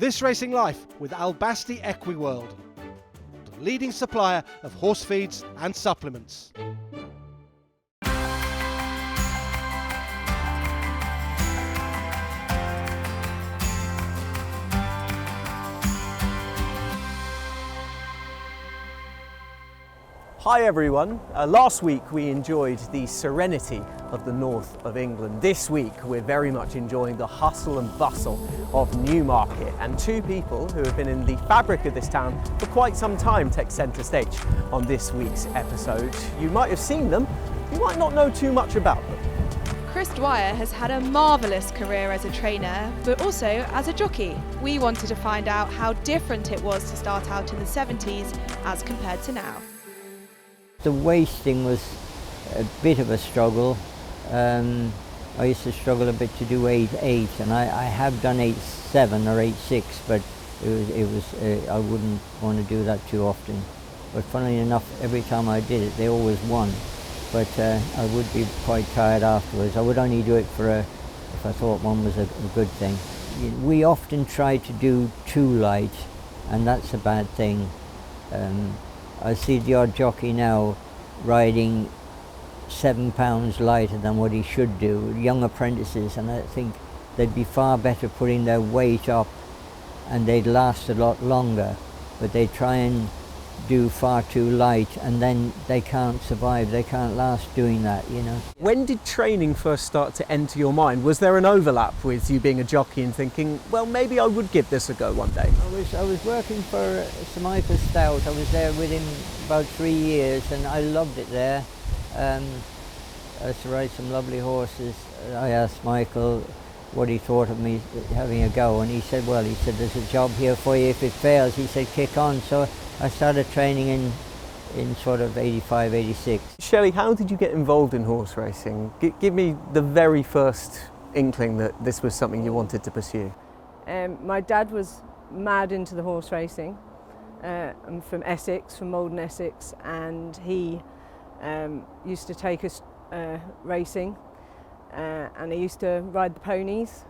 This Racing Life with Albasti Equiworld, the leading supplier of horse feeds and supplements. Hi everyone. Last week we enjoyed the serenity of the north of England. This week we're very much enjoying the hustle and bustle of Newmarket, and two people who have been in the fabric of this town for quite some time take centre stage on this week's episode. You might have seen them, you might not know too much about them. Chris Dwyer has had a marvellous career as a trainer, but also as a jockey. We wanted to find out how different it was to start out in the 70s as compared to now. The wasting was a bit of a struggle. I used to struggle a bit to do 8.8, and I have done 8.7 or 8.6, but it was I wouldn't want to do that too often. But funnily enough, every time I did it, they always won. But I would be quite tired afterwards. I would only do it if I thought one was a good thing. We often try to do too light, and that's a bad thing. I see the odd jockey now riding 7 pounds lighter than what he should do, young apprentices, and I think they'd be far better putting their weight up and they'd last a lot longer, but they try and do far too light and then they can't survive, they can't last doing that, you know. When did training first start to enter your mind? Was there an overlap with you being a jockey and thinking, well, maybe I would give this a go one day? I was working for Sir Michael Stout. I was there with him about 3 years and I loved it there. I used to ride some lovely horses. I asked Michael what he thought of me having a go, and he said, there's a job here for you. If it fails, he said, kick on. So I started training in sort of 85, 86. Shelley, how did you get involved in horse racing? Give me the very first inkling that this was something you wanted to pursue. My dad was mad into the horse racing. I'm from Essex, from Malden, Essex, and he used to take us racing. And he used to ride the ponies,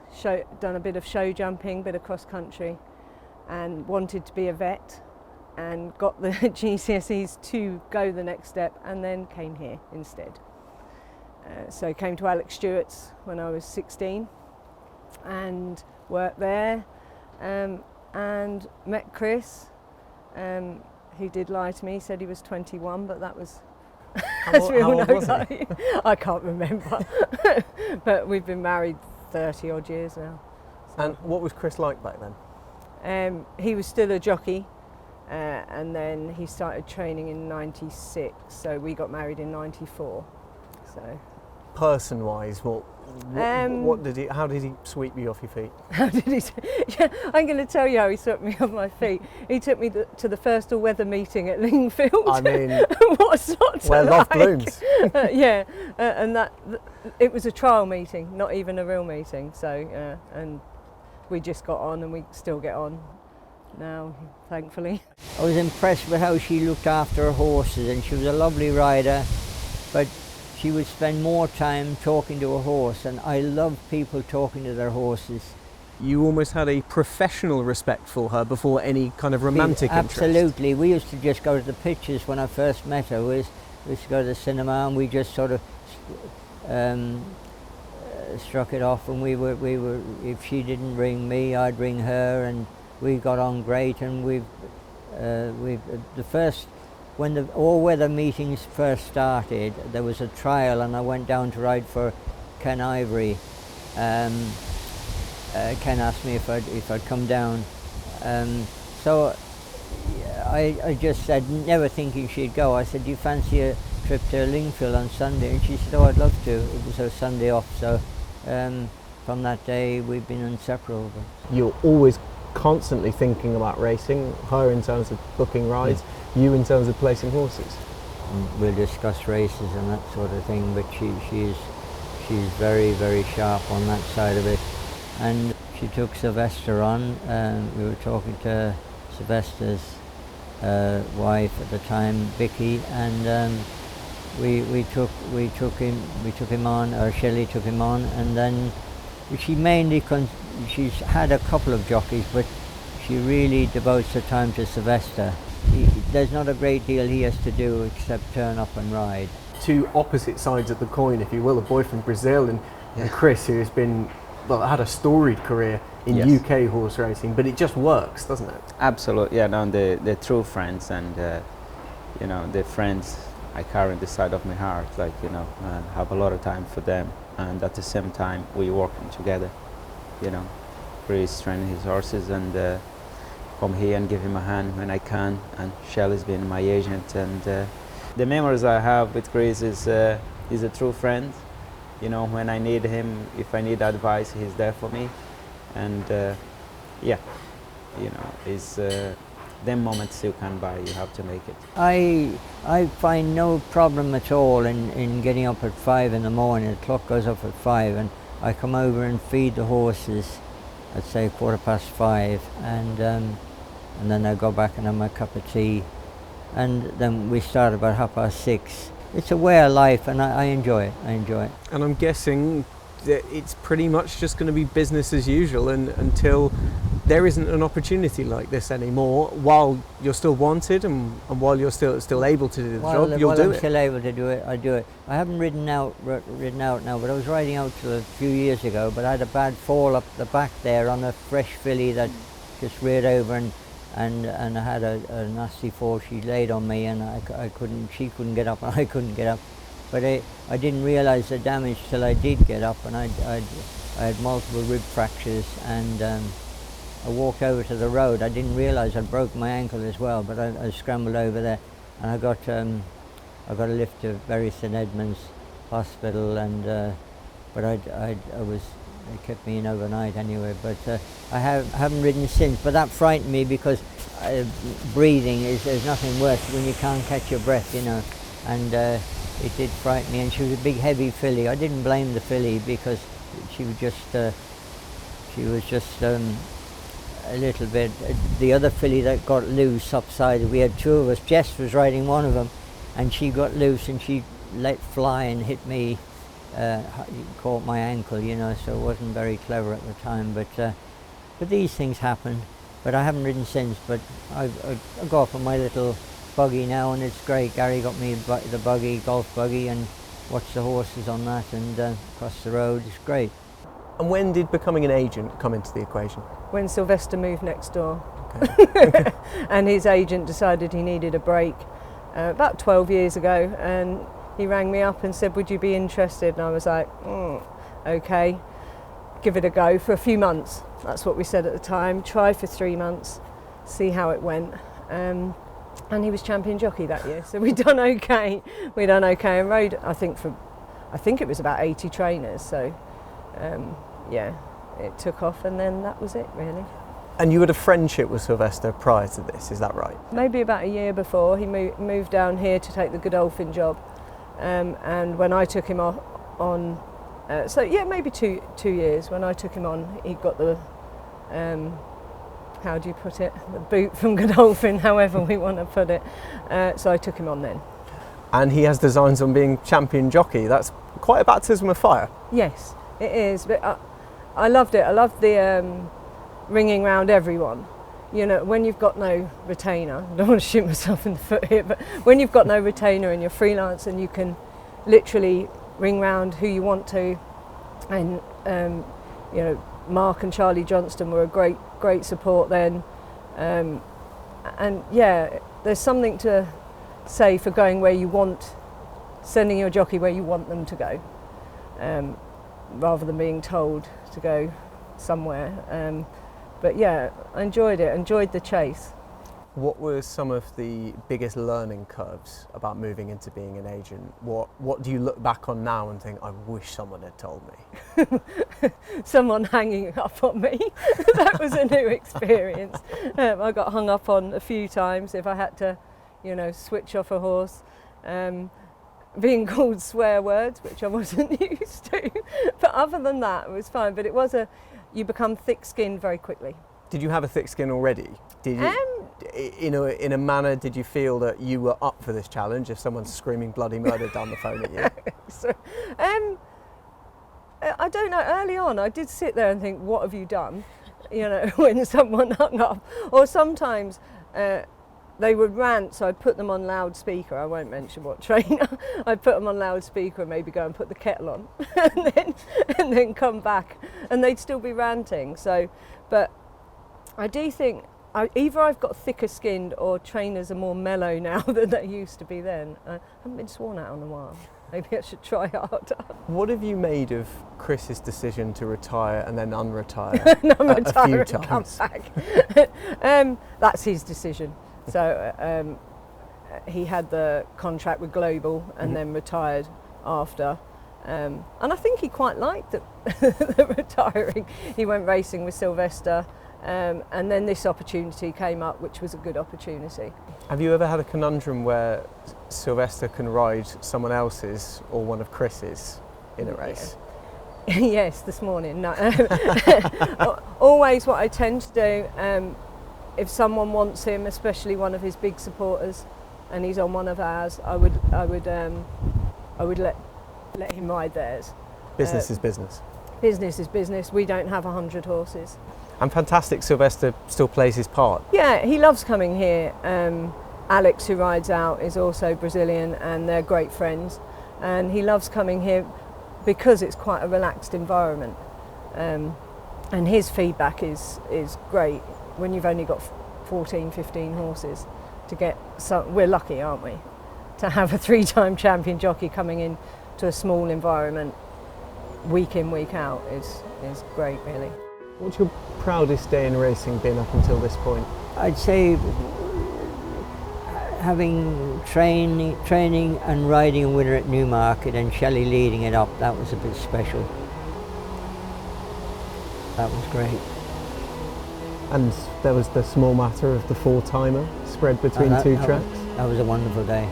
done a bit of show jumping, bit of cross country, and wanted to be a vet, and got the GCSEs to go the next step, and then came here instead. So came to Alex Stewart's when I was 16 and worked there, and met Chris. He did lie to me, he said he was 21, but that was as we all know, I can't remember. But we've been married 30 odd years now. So. And what was Chris like back then? He was still a jockey, and then he started training in 96, so we got married in 94. So. Person-wise, how did he sweep you off your feet? How did he? Yeah, I'm going to tell you how he swept me off my feet. He took me to the first all-weather meeting at Lingfield. I mean, what sort where love blooms. Yeah, and it was a trial meeting, not even a real meeting. So, and we just got on, and we still get on now, thankfully. I was impressed with how she looked after her horses, and she was a lovely rider, but she would spend more time talking to a horse, and I love people talking to their horses. You almost had a professional respect for her before any kind of romantic interest. Absolutely. We used to just go to the pictures when I first met her. We used to go to the cinema and we just sort of struck it off, and we were, if she didn't ring me, I'd ring her, and we got on great. And when the all-weather meetings first started, there was a trial, and I went down to ride for Ken Ivory. Ken asked me if I'd come down. So I just said, never thinking she'd go, I said, do you fancy a trip to Lingfield on Sunday? And she said, oh, I'd love to. It was her Sunday off, so from that day we've been inseparable. You're always constantly thinking about racing, her in terms of booking rides, you in terms of placing horses. We'll discuss races and that sort of thing, but she's very, very sharp on that side of it. And she took Silvestre on, we were talking to Silvestre's wife at the time, Vicky, and we took him on, or Shelley took him on, and then she mainly she's had a couple of jockeys, but she really devotes her time to Silvestre. There's not a great deal he has to do except turn up and ride. Two opposite sides of the coin, if you will, a boy from Brazil and Chris, who has been, well, had a storied career in UK horse racing, but it just works, doesn't it? Absolutely, yeah, no, they're true friends, and you know, they're friends I carry on the side of my heart, like, you know, and have a lot of time for them, and at the same time we're working together, you know. Chris training his horses, and come here and give him a hand when I can, and Shelley's been my agent, and the memories I have with Chris is he's a true friend. You know, when I need him, if I need advice, he's there for me, and yeah, you know, it's them moments you can buy, you have to make it. I find no problem at all in getting up at 5 in the morning. The clock goes up at 5 and I come over and feed the horses at say 5:15, and then I go back and have my cup of tea, and then we start about 6:30. It's a way of life, and I enjoy it. And I'm guessing that it's pretty much just going to be business as usual, and until there isn't an opportunity like this anymore, while you're still wanted and while you're still able to do the job, you'll do I'm it. still able to do it, I do it. I haven't ridden out now, but I was riding out till a few years ago, but I had a bad fall up the back there on a fresh filly that just reared over, and I had a nasty fall. She laid on me, and she couldn't get up and I couldn't get up. But I didn't realise the damage till I did get up, and I had multiple rib fractures, and I walked over to the road. I didn't realise I'd broken my ankle as well, but I scrambled over there, and I got a lift to Bury St Edmunds Hospital, and they kept me in overnight anyway. But I haven't ridden since. But that frightened me, because breathing there's nothing worse when you can't catch your breath, you know, and it did frighten me. And she was a big heavy filly. I didn't blame the filly, because she was just a little bit. The other filly that got loose subsided. We had two of us. Jess was riding one of them, and she got loose and she let fly and hit me, caught my ankle, you know, so it wasn't very clever at the time. But these things happen. But I haven't ridden since. But I go off on my little buggy now, and it's great. Gary got me the buggy, golf buggy, and watch the horses on that, and across the road. It's great. And when did becoming an agent come into the equation? When Silvestre moved next door. Okay. And his agent decided he needed a break about 12 years ago, and he rang me up and said, would you be interested? And I was like, okay, give it a go for a few months. That's what we said at the time. Try for 3 months, see how it went. And he was champion jockey that year, so we done okay. And rode, I think it was about 80 trainers, so yeah, it took off, and then that was it, really. And you had a friendship with Silvestre prior to this, is that right? Maybe about a year before. He moved down here to take the Godolphin job, and when I took him on, so yeah, maybe two years. When I took him on, he got the, how do you put it, the boot from Godolphin, however we want to put it. So I took him on then. And he has designs on being champion jockey. That's quite a baptism of fire. Yes, it is, but I loved it. I loved the ringing round everyone. You know, when you've got no retainer, I don't want to shoot myself in the foot here, but when you've got no retainer and you're freelance and you can literally ring round who you want to, and you know, Mark and Charlie Johnston were a great support then, and yeah, there's something to say for going where you want, sending your jockey where you want them to go, rather than being told to go somewhere. But yeah, I enjoyed it, enjoyed the chase. What were some of the biggest learning curves about moving into being an agent? What do you look back on now and think, I wish someone had told me? Someone hanging up on me. That was a new experience. I got hung up on a few times if I had to, you know, switch off a horse. Being called swear words, which I wasn't used to. But other than that, it was fine. But it was you become thick-skinned very quickly. Did you have a thick skin already? Did you, in a manner, did you feel that you were up for this challenge if someone's screaming bloody murder down the phone at you? So, I don't know. Early on, I did sit there and think, what have you done? you know, when someone hung up. Or sometimes they would rant, so I'd put them on loudspeaker. I won't mention what trainer. I'd put them on loudspeaker and maybe go and put the kettle on and then come back, and they'd still be ranting. So, but I do think either I've got thicker skinned or trainers are more mellow now than they used to be then. I haven't been sworn at in a while. Maybe I should try harder. What have you made of Chris's decision to retire and then unretire a few times? Come back. That's his decision. So he had the contract with Global and then retired after. And I think he quite liked the retiring. He went racing with Silvestre, and then this opportunity came up, which was a good opportunity. Have you ever had a conundrum where Silvestre can ride someone else's or one of Chris's in a race? Yeah. Yes, this morning. No. Always what I tend to do, if someone wants him, especially one of his big supporters, and he's on one of ours, I would let him ride theirs. Business is business. Business is business. We don't have 100 horses. And fantastic, Silvestre still plays his part. Yeah, he loves coming here. Alex, who rides out, is also Brazilian, and they're great friends. And he loves coming here because it's quite a relaxed environment. And his feedback is great. When you've only got 14, 15 horses, to get some, we're lucky, aren't we, to have a 3-time champion jockey coming in to a small environment week in, week out is great, really. What's your proudest day in racing been up until this point? I'd say having training and riding a winner at Newmarket and Shelley leading it up, that was a bit special. That was great. And there was the small matter of the 4-timer spread between two tracks. That was a wonderful day.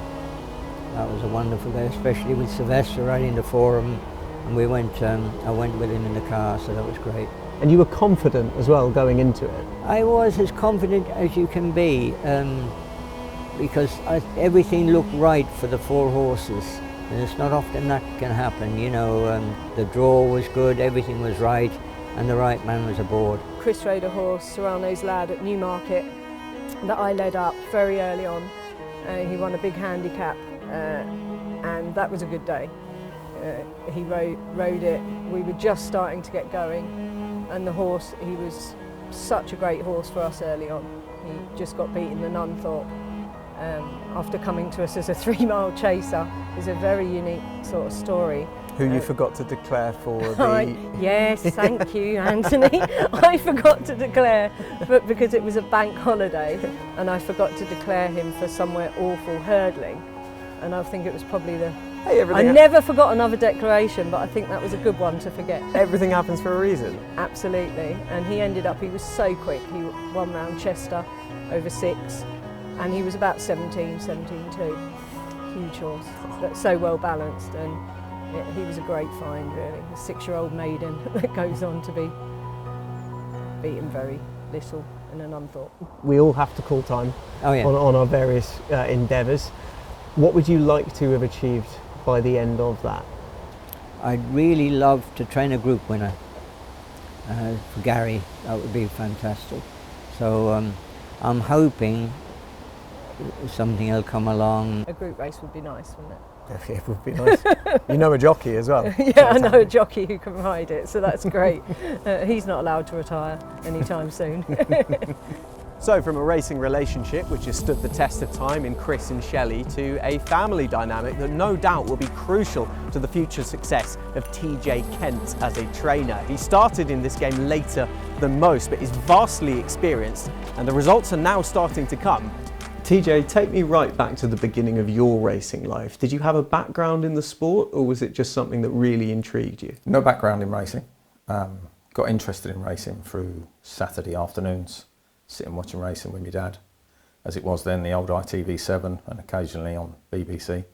That was a wonderful day, especially with Silvestre riding the Forum, and we went. I went with him in the car, so that was great. And you were confident as well going into it. I was as confident as you can be, because everything looked right for the 4 horses, and it's not often that can happen. You know, the draw was good, everything was right, and the right man was aboard. Chris rode a horse, Serrano's lad, at Newmarket that I led up very early on. He won a big handicap, and that was a good day. He rode it, we were just starting to get going, and the horse, he was such a great horse for us early on. He just got beaten the Nunthorpe after coming to us as a 3-mile chaser. Is a very unique sort of story. Who you forgot to declare for the... Yes, thank you, Anthony. I forgot to declare, but because it was a bank holiday, and I forgot to declare him for somewhere awful hurdling, and I think it was probably the... I never forgot another declaration, but I think that was a good one to forget. Everything happens for a reason. Absolutely, and he ended up, he was so quick. He won round Chester over 6, and he was about 17.2. Huge horse, but so well balanced, and he was a great find, really. A 6-year-old maiden that goes on to be beaten very little in an Nunthorpe. We all have to call time on our various endeavours. What would you like to have achieved by the end of that? I'd really love to train a group winner for Gary. That would be fantastic. So I'm hoping something will come along. A group race would be nice, wouldn't it? It would be nice. You know a jockey as well. Yeah, I know a jockey who can ride it, so that's great. He's not allowed to retire anytime soon. So from a racing relationship which has stood the test of time in Chris and Shelley to a family dynamic that no doubt will be crucial to the future success of TJ Kent as a trainer. He started in this game later than most, but is vastly experienced, and the results are now starting to come. TJ, take me right back to the beginning of your racing life. Did you have a background in the sport, or was it just something that really intrigued you? No background in racing. Got interested in racing through Saturday afternoons, sitting watching racing with my dad, as it was then, the old ITV7 and occasionally on BBC.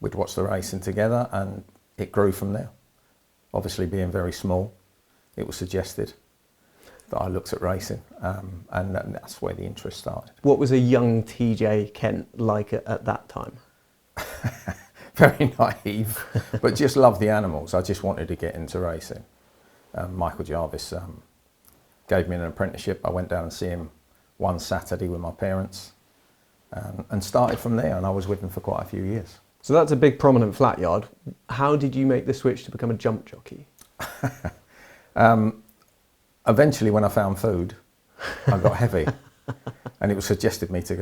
We'd watch the racing together, and it grew from there. Obviously being very small, it was suggested that I looked at racing, and that's where the interest started. What was a young TJ Kent like at that time? Very naive, but just loved the animals. I just wanted to get into racing. Michael Jarvis gave me an apprenticeship. I went down and see him one Saturday with my parents, and started from there, and I was with him for quite a few years. So that's a big prominent flat yard. How did you make the switch to become a jump jockey? Eventually, when I found food, I got heavy, and it was suggested me to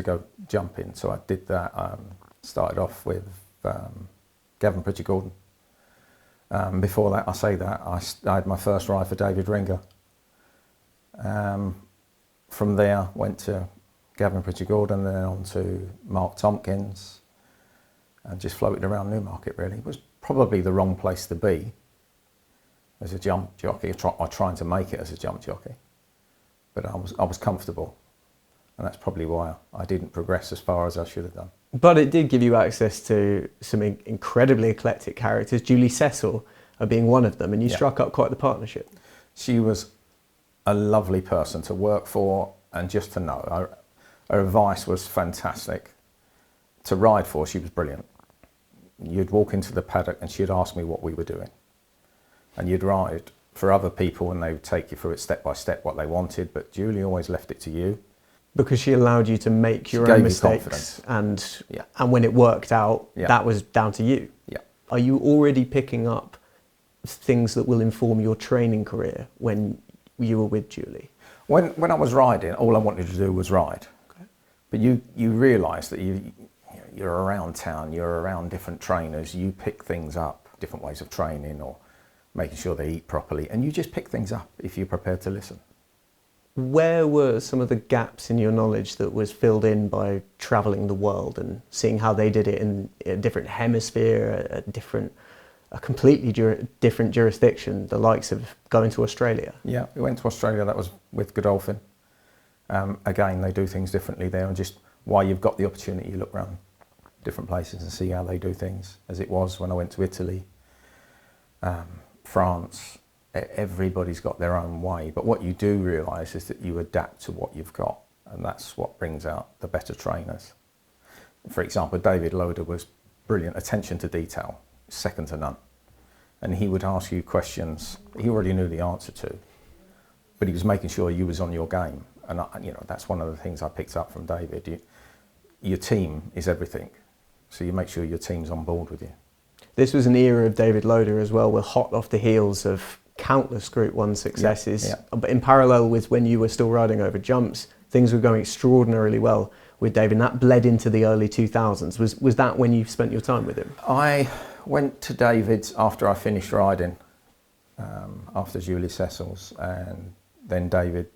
go jumping. So I did that. Started off with Gavin Pritchard-Gordon. Before that, I had my first ride for David Ringer. From there, went to Gavin Pritchard-Gordon, then on to Mark Tompkins, and just floated around Newmarket. Really, it was probably the wrong place to be as a jump jockey, or trying to make it as a jump jockey. But I was comfortable, and that's probably why I didn't progress as far as I should have done. But it did give you access to some incredibly eclectic characters, Julie Cecil being one of them, and you struck up quite the partnership. She was a lovely person to work for, and just to know. Her advice was fantastic. To ride for, she was brilliant. You'd walk into the paddock and she'd ask me what we were doing. And you'd ride for other people and they would take you through it step by step what they wanted, but Julie always left it to you. Because she allowed you to make your own mistakes, and when it worked out, that was down to you. Yeah. Are you already picking up things that will inform your training career when you were with Julie? When I was riding, all I wanted to do was ride. Okay. But you realise that you're around town, you're around different trainers, you pick things up, different ways of training or making sure they eat properly, and you just pick things up if you're prepared to listen. Where were some of the gaps in your knowledge that was filled in by travelling the world and seeing how they did it in a different hemisphere, a completely different jurisdiction, the likes of going to Australia? Yeah, we went to Australia. That was with Godolphin. Again, they do things differently there, and just while you've got the opportunity, you look around different places and see how they do things, as it was when I went to Italy, France. Everybody's got their own way, but what you do realise is that you adapt to what you've got, and that's what brings out the better trainers. For example, David Loader was brilliant, attention to detail, second to none. And he would ask you questions he already knew the answer to, but he was making sure you was on your game. And that's one of the things I picked up from David. Your team is everything, so you make sure your team's on board with you. This was an era of David Loader as well. We're hot off the heels of countless Group 1 successes, but in parallel with when you were still riding over jumps, things were going extraordinarily well with David, and that bled into the early 2000s. Was that when you spent your time with him? I went to David's after I finished riding, after Julie Cecil's, and then David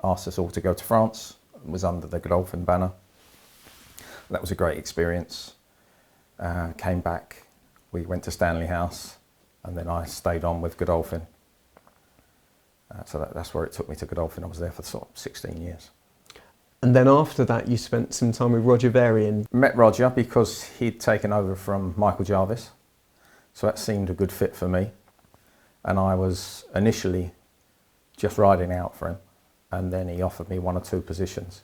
asked us all to go to France. It was under the Godolphin banner. That was a great experience. Came back, we went to Stanley House, and then I stayed on with Godolphin. So that's where it took me to Godolphin. I was there for sort of 16 years. And then after that, you spent some time with Roger Varian. Met Roger because he'd taken over from Michael Jarvis. So that seemed a good fit for me. And I was initially just riding out for him. And then he offered me 1 or 2 positions.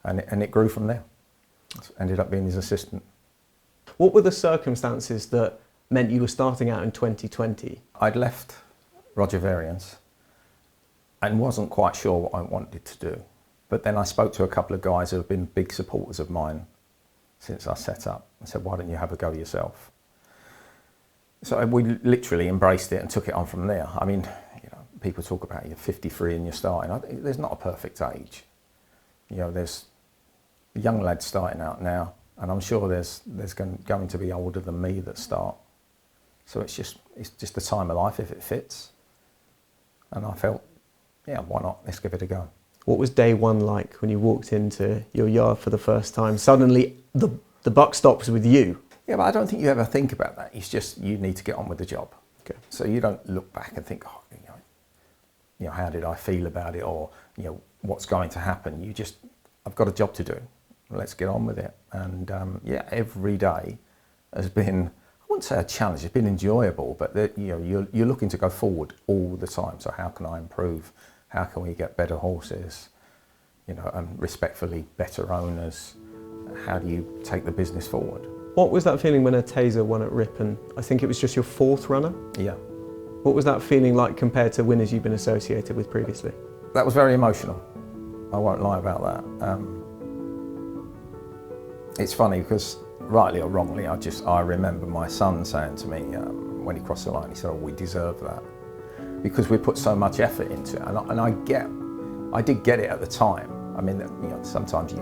And it grew from there. Ended up being his assistant. What were the circumstances that meant you were starting out in 2020? I'd left Roger Varian's and wasn't quite sure what I wanted to do. But then I spoke to a couple of guys who have been big supporters of mine since I set up and said, why don't you have a go yourself? So we literally embraced it and took it on from there. I mean, people talk about you're 53 and you're starting. There's not a perfect age. There's young lads starting out now, and I'm sure there's going to be older than me that start. So it's just the time of life if it fits. And I felt, why not? Let's give it a go. What was day one like when you walked into your yard for the first time? Suddenly the buck stops with you. Yeah, but I don't think you ever think about that. It's just you need to get on with the job. Okay. So you don't look back and think, how did I feel about it, or what's going to happen. You just, I've got a job to do. Let's get on with it. And every day has been, I wouldn't say a challenge. It's been enjoyable, but you're looking to go forward all the time. So how can I improve? How can we get better horses? And respectfully better owners. How do you take the business forward? What was that feeling when a Taser won at Ripon? I think it was just your 4th runner? Yeah. What was that feeling like compared to winners you've been associated with previously? That was very emotional. I won't lie about that. It's funny because, rightly or wrongly, I remember my son saying to me when he crossed the line, he said, "Oh, we deserve that," because we put so much effort into it. And I did get it at the time. I mean, sometimes you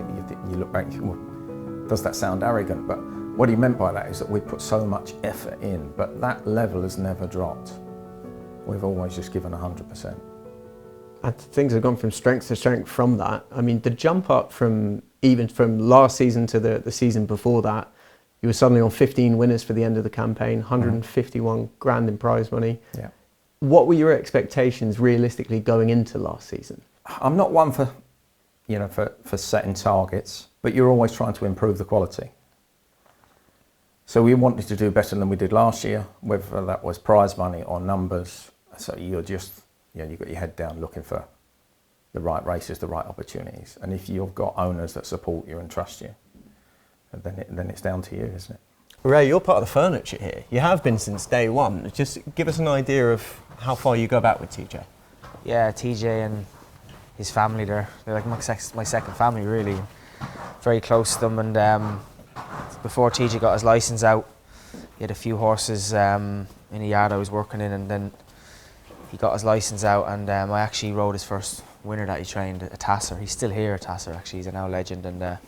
look back and you think, well, does that sound arrogant? But what he meant by that is that we put so much effort in, but that level has never dropped. We've always just given 100%. And things have gone from strength to strength from that. I mean, the jump up from last season to the season before that, you were suddenly on 15 winners for the end of the campaign, 151 grand in prize money. Yeah. What were your expectations realistically going into last season? I'm not one for setting targets, but you're always trying to improve the quality. So we wanted to do better than we did last year, whether that was prize money or numbers. So you've got your head down looking for the right races, the right opportunities. And if you've got owners that support you and trust you, then it's down to you, isn't it? Ray, you're part of the furniture here. You have been since day one. Just give us an idea of how far you go back with TJ. Yeah, TJ and his family, they're like my second family, really. Very close to them. And before TJ got his licence out, he had a few horses in a yard I was working in, and then he got his licence out, and I actually rode his first winner that he trained, a Tasser. He's still here, a Tasser, actually. He's a now legend. And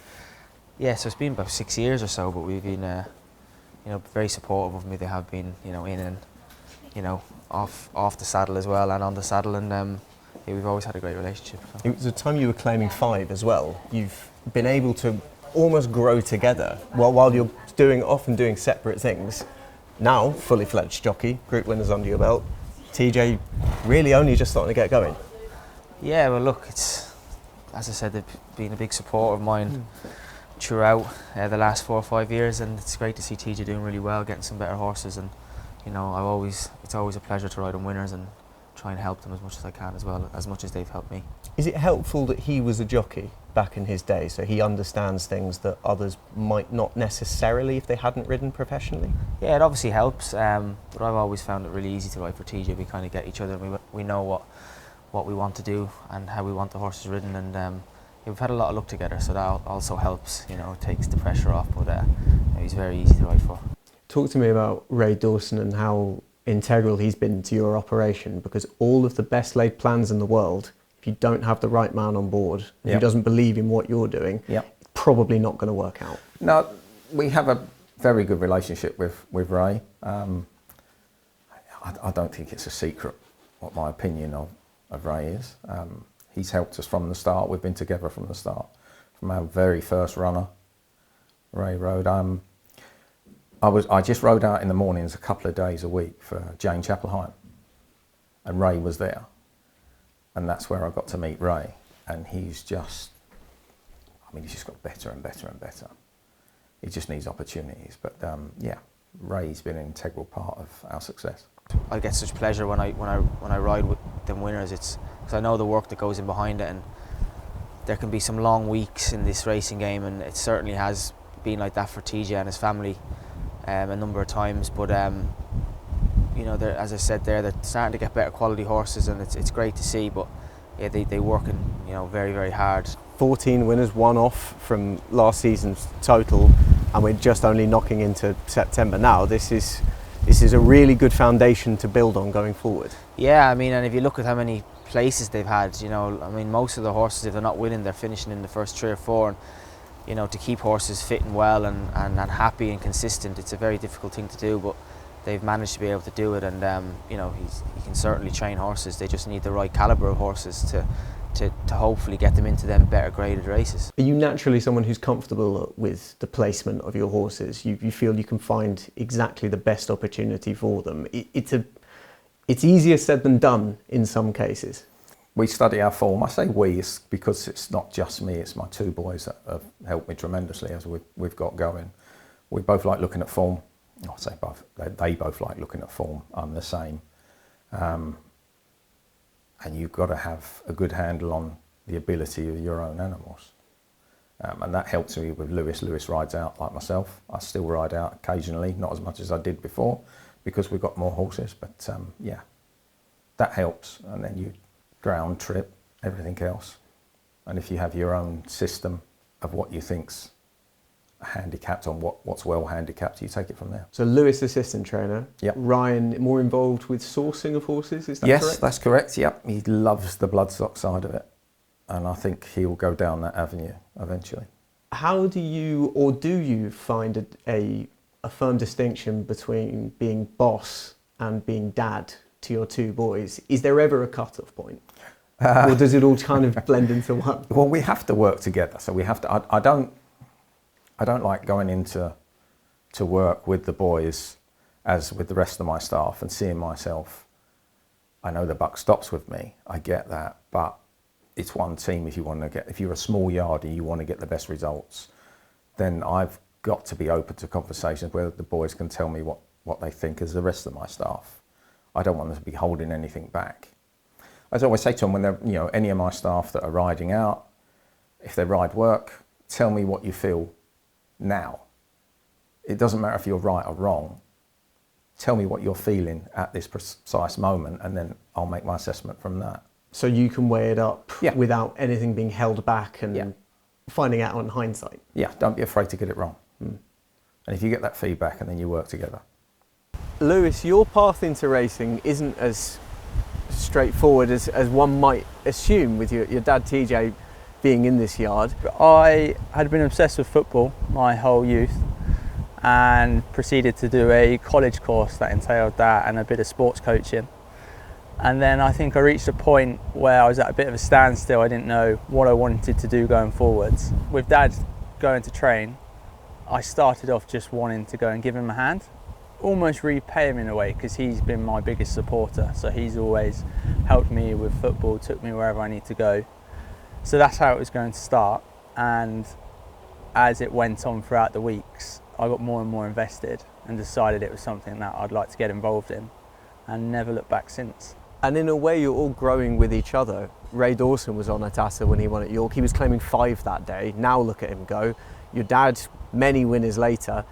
yeah, so it's been about 6 years or so, but we've been very supportive of me. They have been, in and, off the saddle as well, and on the saddle, and yeah, we've always had a great relationship. So. It was the time you were claiming 5 as well. You've been able to almost grow together while you're often doing separate things. Now, fully fledged jockey, group winners under your belt. TJ really only just starting to get going. Yeah, well look, it's, as I said, they've been a big supporter of mine throughout the last 4 or 5 years, and it's great to see TJ doing really well, getting some better horses, and it's always a pleasure to ride on winners and try and help them as much as I can as well, as much as they've helped me. Is it helpful that he was a jockey back in his day, so he understands things that others might not necessarily if they hadn't ridden professionally? Yeah, it obviously helps, but I've always found it really easy to ride for TJ. We kind of get each other, and we know what we want to do and how we want the horses ridden, and we've had a lot of luck together, so that also helps, it takes the pressure off, but he's very easy to ride for. Talk to me about Ray Dawson and how integral he's been to your operation, because all of the best laid plans in the world, if you don't have the right man on board, who doesn't believe in what you're doing, it's probably not going to work out. No, we have a very good relationship with Ray. I don't think it's a secret what my opinion of Ray is. He's helped us from the start. We've been together from the start. From our very first runner, Ray rode. I just rode out in the mornings a couple of days a week for Jane Chapel-Hyam, and Ray was there. And that's where I got to meet Ray. And he's just got better and better and better. He just needs opportunities. But yeah, Ray's been an integral part of our success. I get such pleasure when I ride with them winners. It's because I know the work that goes in behind it, and there can be some long weeks in this racing game, and it certainly has been like that for TJ and his family a number of times. But as I said they're starting to get better quality horses, and it's great to see. But yeah, they working very, very hard. 14 winners, 1 off from last season's total, and we're just only knocking into September now. This is a really good foundation to build on going forward. Yeah, I mean, and if you look at how many places they've had, most of the horses, if they're not winning, they're finishing in the first 3 or 4. And to keep horses fit and well and happy and consistent, it's a very difficult thing to do, but they've managed to be able to do it. And he can certainly train horses. They just need the right calibre of horses to hopefully get them into them better graded races. Are you naturally someone who's comfortable with the placement of your horses? You feel you can find exactly the best opportunity for them? It's easier said than done in some cases. We study our form. I say we because it's not just me, it's my 2 boys that have helped me tremendously as we've got going. We both like looking at form. I say both. They both like looking at form. I'm the same. And you've got to have a good handle on the ability of your own animals. And that helps me with Lewis. Lewis rides out like myself. I still ride out occasionally, not as much as I did before, because we've got more horses. But yeah, that helps. And then you ground, trip, everything else. And if you have your own system of what you think's handicapped on what's well handicapped, you take it from there. So Lewis, assistant trainer. Yep. Ryan, more involved with sourcing of horses, is that yes, correct? that's correct, yep. He loves the bloodstock side of it. And I think he'll go down that avenue eventually. How do you find a firm distinction between being boss and being dad to your two boys? Is there ever a cut-off point? Or does it all kind of blend into one? Well, we have to work together. So we have to. I don't like going into work with the boys as with the rest of my staff and seeing myself. I know the buck stops with me. I get that, but it's one team. If you're a small yard and you want to get the best results, then I've got to be open to conversations where the boys can tell me what they think as the rest of my staff. I don't want them to be holding anything back. As I always say to them, when they're, any of my staff that are riding out, if they ride work, tell me what you feel now. It doesn't matter if you're right or wrong. Tell me what you're feeling at this precise moment, and then I'll make my assessment from that. So you can weigh it up Yeah. without anything being held back and finding out on hindsight. Yeah, don't be afraid to get it wrong. And if you get that feedback and then you work together. Lewis, your path into racing isn't as straightforward as one might assume, with your dad TJ being in this yard. I had been obsessed with football my whole youth and proceeded to do a college course that entailed that and a bit of sports coaching. And then I think I reached a point where I was at a bit of a standstill. I didn't know what I wanted to do going forwards. With Dad going to train, I started off just wanting to go and give him a hand, almost repay him in a way, because he's been my biggest supporter. So he's always helped me with football, took me wherever I need to go. So that's how it was going to start. And as it went on throughout the weeks, I got more and more invested and decided it was something that I'd like to get involved in, and never looked back since. And in a way, you're all growing with each other. Ray Dawson was on at Assa when he won at York. He was claiming 5 that day. Now look at him go. Your dad, many winners later.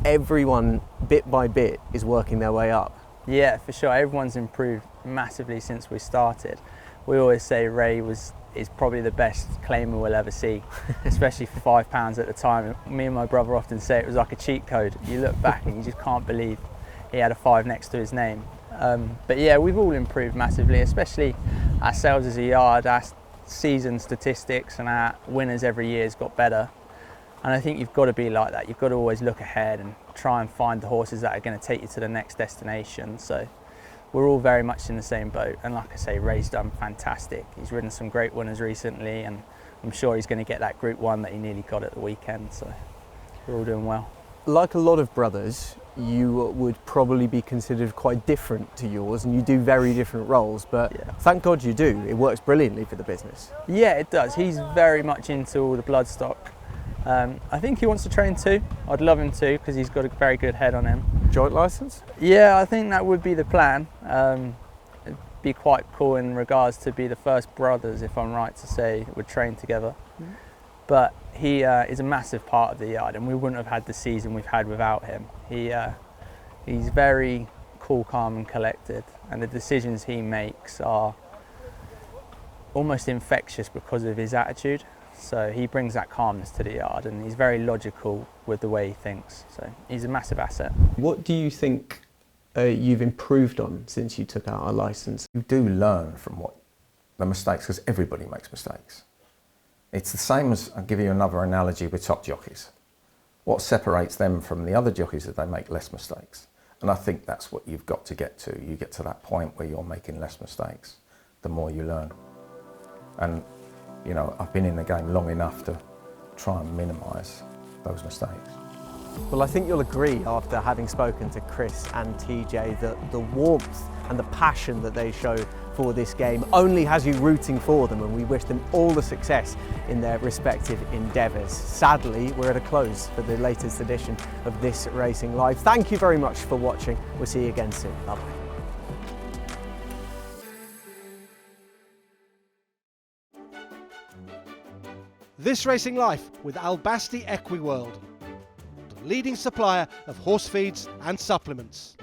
Everyone, bit by bit, is working their way up. Yeah, for sure. Everyone's improved massively since we started. We always say Ray is probably the best claimer we'll ever see, especially for £5 at the time. Me and my brother often say it was like a cheat code. You look back and you just can't believe he had a 5 next to his name. But yeah, we've all improved massively, especially ourselves as a yard. Our season statistics and our winners every year has got better. And I think you've got to be like that. You've got to always look ahead and try and find the horses that are going to take you to the next destination. So we're all very much in the same boat. And like I say, Ray's done fantastic. He's ridden some great winners recently, and I'm sure he's going to get that Group 1 that he nearly got at the weekend. So we're all doing well. Like a lot of brothers, you would probably be considered quite different to yours, and you do very different roles, but thank God you do. It works brilliantly for the business. Yeah, it does. He's very much into all the bloodstock. I think he wants to train too. I'd love him to, because he's got a very good head on him. Joint licence? Yeah, I think that would be the plan. It'd be quite cool in regards to be the first brothers, if I'm right to say, would train together. But he is a massive part of the yard, and we wouldn't have had the season we've had without him. He's very cool, calm and collected, and the decisions he makes are almost infectious because of his attitude. So he brings that calmness to the yard, and he's very logical with the way he thinks. So he's a massive asset. What do you think you've improved on since you took out a licence? You do learn from the mistakes, because everybody makes mistakes. It's the same as, I'll give you another analogy with top jockeys. What separates them from the other jockeys is they make less mistakes. And I think that's what you've got to get to. You get to that point where you're making less mistakes, the more you learn. And, I've been in the game long enough to try and minimise those mistakes. Well, I think you'll agree, after having spoken to Chris and TJ, that the warmth and the passion that they show for this game only has you rooting for them, and we wish them all the success in their respective endeavours. Sadly, we're at a close for the latest edition of This Racing Live. Thank you very much for watching. We'll see you again soon. Bye-bye. This Racing Life with Albasti EquiWorld, the leading supplier of horse feeds and supplements.